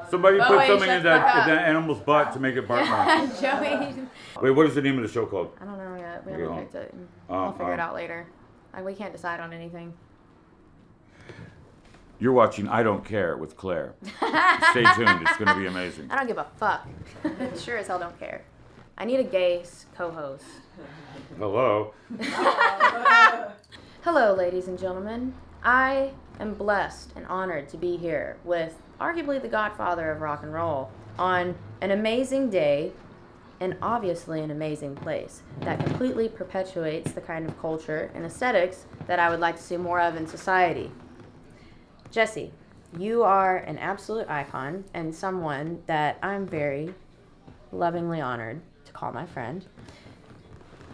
Somebody put Wait, something shut in the fuck up. that animal's butt to make it bark more. Joey. Wait, what is the name of the show called? I don't know yet. We Okay, haven't hold picked it. on. I'll figure it out later. We can't decide on anything. You're watching I Don't Care with Claire. Stay tuned. It's going to be amazing. I don't give a fuck. Sure as hell don't care. I need a gay co-host. Hello. Hello, ladies and gentlemen. I am blessed and honored to be here with arguably the godfather of rock and roll on an amazing day and obviously an amazing place that completely perpetuates the kind of culture and aesthetics that I would like to see more of in society. Jesse, you are an absolute icon and someone that I'm very lovingly honored to call my friend.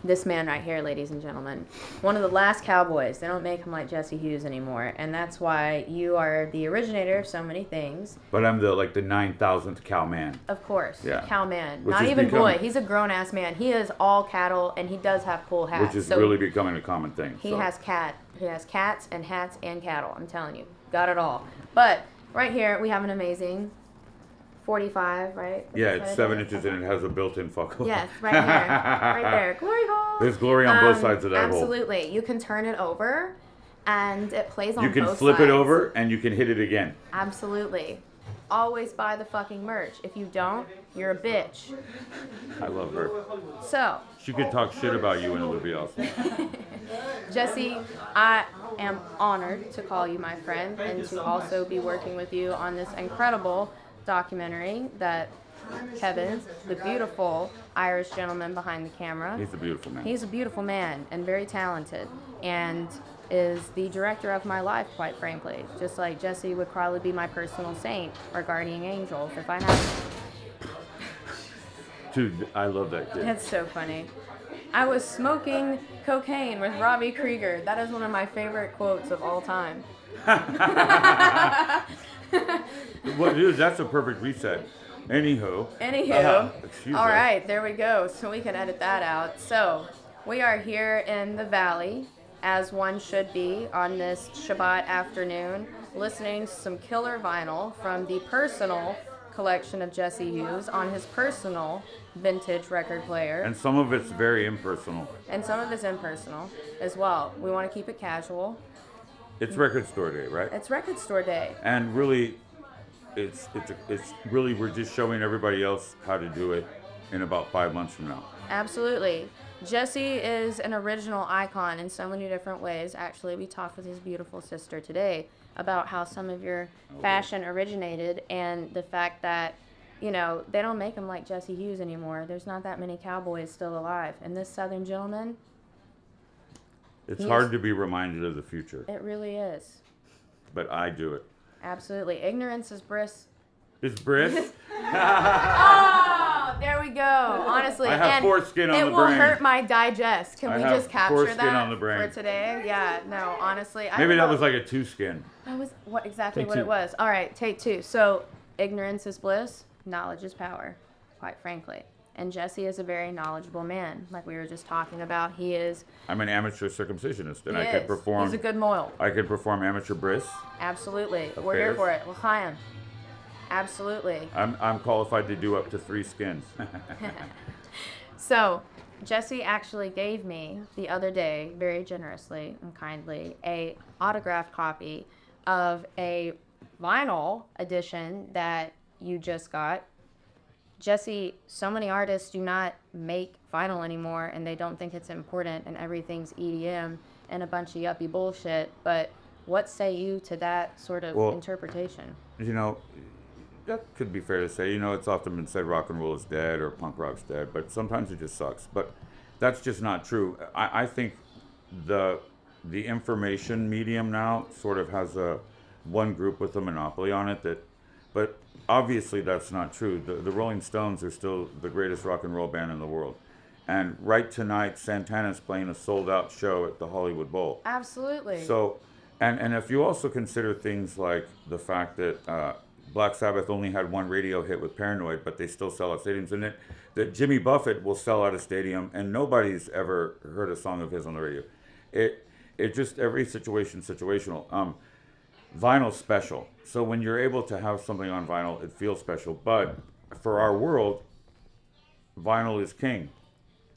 This man right here, ladies and gentlemen, one of the last cowboys. They don't make him like Jesse Hughes anymore, and that's why you are the originator of so many things. But I'm the 9,000th cow man. Of course, Yeah. cow man. Which Not is even becoming- boy. He's a grown-ass man. He is all cattle, and he does have cool hats. Which is So really becoming a common thing. He so. has cats and hats and cattle. I'm telling you, got it all. But right here we have an amazing 45, right? Yeah, it's 7 inches and it has a built-in fuck. Yes, right here, right there. Glory hole. There's glory on both sides of that hole. Absolutely. You can turn it over, and it plays on You can both flip sides. it over and you can hit it again. Absolutely. Always buy the fucking merch. If you don't, you're a bitch. I love her. So, She could talk shit about you and it would be awesome. Jesse, I am honored to call you my friend and to also be working with you on this incredible documentary that Kevin, the beautiful Irish gentleman behind the camera, He's a beautiful man. he's a beautiful man and very talented and is the director of my life, quite frankly. Just like Jesse would probably be my personal saint or guardian angel if I had him. Dude, I love that kid. That's so funny. I was smoking cocaine with Robbie Krieger. That is one of my favorite quotes of all time. Well, dude, that's a perfect reset. Anywho. Excuse All us. right, there we go. So we can edit that out. So we are here in the valley, as one should be, on this Shabbat afternoon, listening to some killer vinyl from the personal collection of Jesse Hughes on his personal vintage record player. And some of it's very impersonal. And some of it's impersonal as well. We want to keep it casual. It's record store day, right? It's record store day. And really, it's really, we're just showing everybody else how to do it in about 5 months from now. Absolutely. Jesse is an original icon in so many different ways. Actually, we talked with his beautiful sister today about how some of your fashion originated and the fact that, you know, they don't make them like Jesse Hughes anymore. There's not that many cowboys still alive. And this Southern gentleman, It's hard to be reminded of the future, it really is. but I do it. Absolutely. Ignorance is bliss. It's Briss. Oh, there we go. Honestly, I have and foreskin on it the will brain. hurt my digest. Can I we have just capture foreskin that on the brain. for today? Yeah. No. Honestly, I Maybe don't that know. was like a 2 skin. That was what exactly Take what two. it was. All right, take 2. So, ignorance is bliss, knowledge is power, quite frankly. And Jesse is a very knowledgeable man, like we were just talking about. He is. I'm an amateur circumcisionist, and He I could is. perform. He's a good moil. I could perform amateur bris. Absolutely. We're here Affairs. for it. L'chaim. Absolutely. I'm qualified to do up to 3 skins. So, Jesse actually gave me the other day, very generously and kindly, a autographed copy of a vinyl edition that you just got. Jesse, so many artists do not make vinyl anymore, and they don't think it's important, and everything's EDM and a bunch of yuppie bullshit. But what say you to that sort of interpretation? You know, that could be fair to say. You know, it's often been said rock and roll is dead or punk rock's dead, but sometimes it just sucks. But that's just not true. I think the information medium now sort of has one group with a monopoly on it. But obviously that's not true. The Rolling Stones are still the greatest rock and roll band in the world. And right tonight, Santana's playing a sold-out show at the Hollywood Bowl. Absolutely. So, and if you also consider things like the fact that Black Sabbath only had one radio hit with Paranoid, but they still sell out stadiums, and that Jimmy Buffett will sell out a stadium, and nobody's ever heard a song of his on the radio. It just, every situation's situational. vinyl's special. So when you're able to have something on vinyl, it feels special. But for our world, vinyl is king.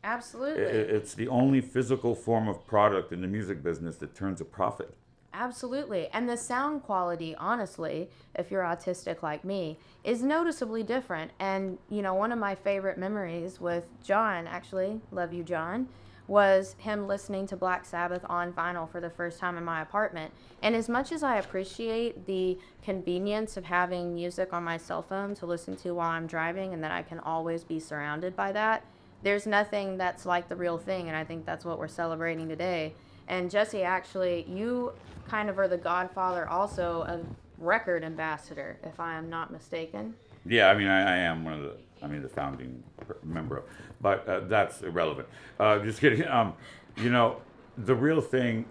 Absolutely. It's the only physical form of product in the music business that turns a profit. Absolutely. And the sound quality, honestly, if you're autistic like me, is noticeably different. And, one of my favorite memories with John, actually, love you, John, was him listening to Black Sabbath on vinyl for the first time in my apartment. And as much as I appreciate the convenience of having music on my cell phone to listen to while I'm driving and that I can always be surrounded by that, there's nothing that's like the real thing. And I think that's what we're celebrating today. And Jesse, actually, you kind of are the godfather also of record ambassador, if I am not mistaken. Yeah, I mean, I am one of the founding member, but that's irrelevant. Just kidding. The real thing,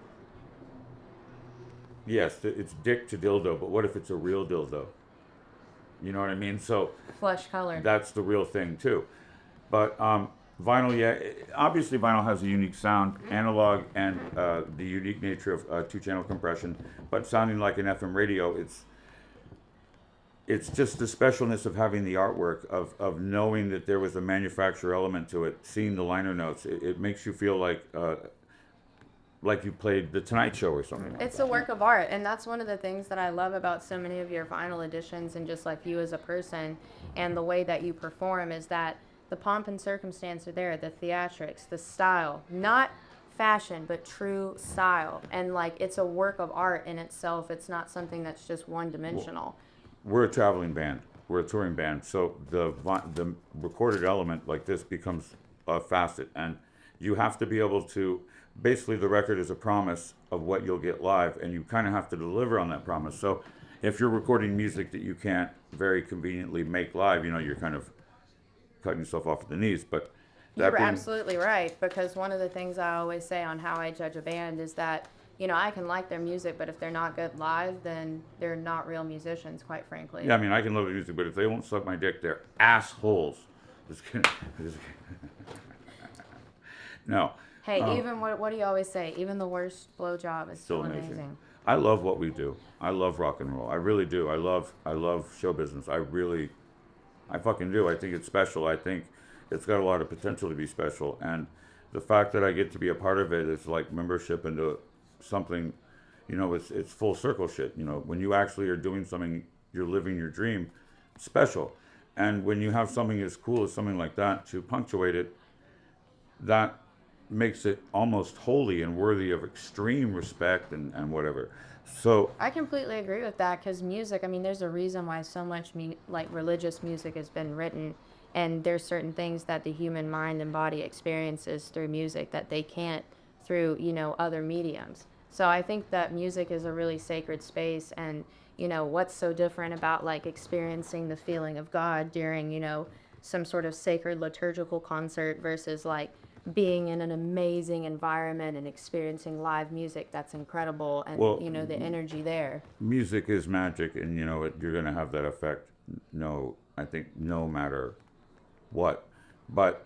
yes, it's dick to dildo, but what if it's a real dildo? You know what I mean? So Flesh color. that's the real thing too. But vinyl, yeah, obviously vinyl has a unique sound, analog, and the unique nature of two-channel compression. But sounding like an FM radio, it's just the specialness of having the artwork, of knowing that there was a manufacturer element to it, seeing the liner notes. It makes you feel like you played the Tonight Show or something. Like It's that. a work of art, and that's one of the things that I love about so many of your vinyl editions, and just like you as a person and the way that you perform, is that the pomp and circumstance are there, the theatrics, the style, not fashion, but true style. And like, it's a work of art in itself. It's not something that's just one dimensional. We're a traveling band. We're a touring band. So the recorded element like this becomes a facet, and you have to be able to. Basically, the record is a promise of what you'll get live, and you kind of have to deliver on that promise. So, if you're recording music that you can't very conveniently make live, you're kind of cutting yourself off at the knees. But You're absolutely right, because one of the things I always say on how I judge a band is that, I can like their music, but if they're not good live, then they're not real musicians, quite frankly. Yeah, I mean, I can love the music, but if they won't suck my dick, they're assholes. Just kidding. No. Hey, even what do you always say? Even the worst blowjob is still amazing. I love what we do. I love rock and roll. I really do. I love show business. I fucking do. I think it's special. I think it's got a lot of potential to be special. And the fact that I get to be a part of it is like membership into something, it's full circle shit. When you actually are doing something, you're living your dream, it's special. And when you have something as cool as something like that to punctuate it, that makes it almost holy and worthy of extreme respect and whatever. So I completely agree with that, because music, I mean, there's a reason why so much religious music has been written, and there's certain things that the human mind and body experiences through music that they can't through, other mediums. So I think that music is a really sacred space, and, what's so different about like experiencing the feeling of God during, some sort of sacred liturgical concert versus like being in an amazing environment and experiencing live music that's incredible, and the energy there. Music is magic, and you're going to have that effect. I think no matter what. But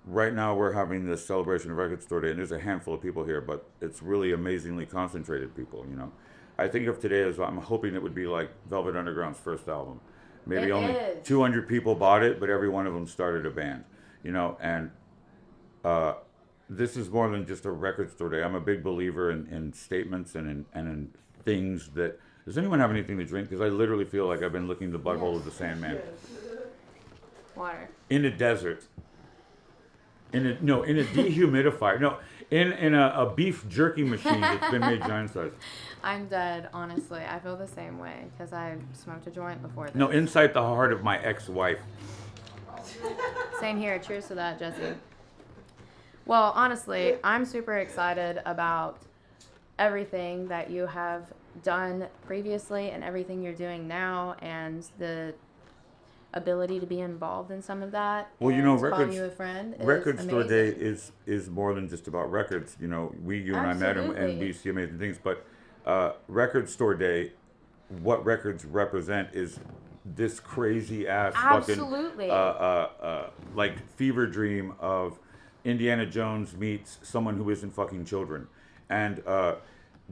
right now we're having this celebration of Record Store Day, and there's a handful of people here, but it's really amazingly concentrated people. I think of today as I'm hoping it would be like Velvet Underground's first album. Maybe only 200 people bought it, but every one of them started a band. And this is more than just a record store day. I'm a big believer in statements and in things that. Does anyone have anything to drink? Because I literally feel like I've been licking the butthole of the Sandman. Water. In a desert. In a dehumidifier. No, in a beef jerky machine that's been made giant size. I'm dead, honestly. I feel the same way, because I smoked a joint before this. No, inside the heart of my ex-wife. Same here. Cheers to that, Jesse. Well, honestly, I'm super excited about everything that you have done previously and everything you're doing now, and the ability to be involved in some of that. Well, calling you a friend is Record amazing. Store Day is more than just about records. You and I met and we see amazing things. But Record Store Day, what records represent is this crazy ass Absolutely. fucking like fever dream of Indiana Jones meets someone who isn't fucking children, and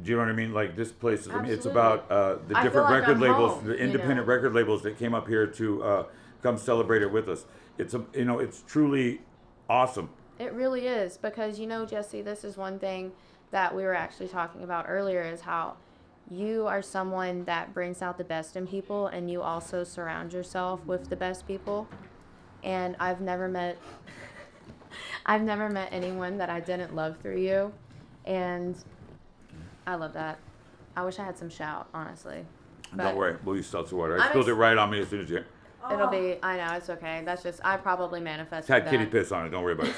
Do you know what I mean? Like this place, I mean, it's Absolutely. about the I feel different like record I'm labels, home, the you independent know? record labels that came up here to come celebrate it with us. It's it's truly awesome. It really is because Jesse, this is one thing that we were actually talking about earlier is how you are someone that brings out the best in people and you also surround yourself with the best people. And I've never met anyone that I didn't love through you. And I love that. I wish I had some shout, honestly. Don't worry, we'll use seltzer water. I I'm spilled ex- it right on me as soon as you It'll be, I know, it's okay. That's just, I probably manifested had that. kitty piss on it. Don't worry about it.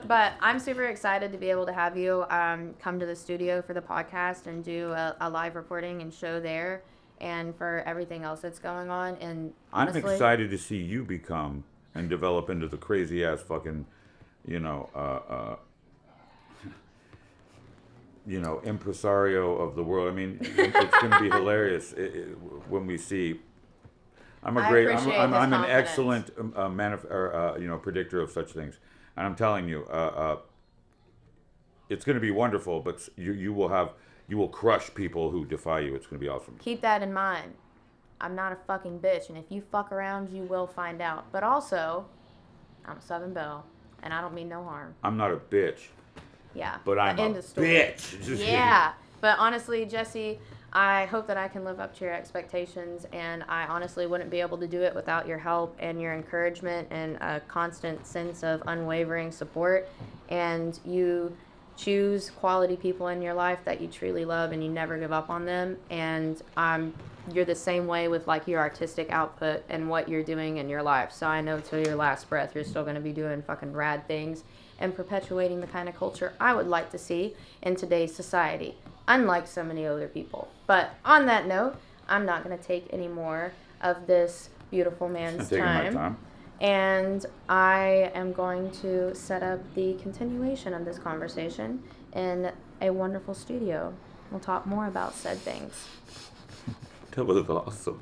But I'm super excited to be able to have you come to the studio for the podcast and do a live reporting and show there and for everything else that's going on. And I'm honestly, excited to see you become and develop into the crazy ass fucking, impresario of the world. I mean, it's going to be hilarious when we see. I'm appreciate I'm his an confidence. excellent predictor of such things, and I'm telling you, it's going to be wonderful. But you will crush people who defy you. It's going to be awesome. Keep that in mind. I'm not a fucking bitch, and if you fuck around, you will find out. But also, I'm a Southern Belle, and I don't mean no harm. I'm not a bitch. Yeah. But I'm End a of story. bitch. Just Yeah. But honestly, Jesse, I hope that I can live up to your expectations, and I honestly wouldn't be able to do it without your help and your encouragement and a constant sense of unwavering support. And you choose quality people in your life that you truly love, and you never give up on them. And you're the same way with like your artistic output and what you're doing in your life. So I know till your last breath, you're still going to be doing fucking rad things and perpetuating the kind of culture I would like to see in today's society, unlike so many other people. But on that note, I'm not going to take any more of this beautiful man's taking my time. time. And I am going to set up the continuation of this conversation in a wonderful studio. We'll talk more about said things. That was awesome.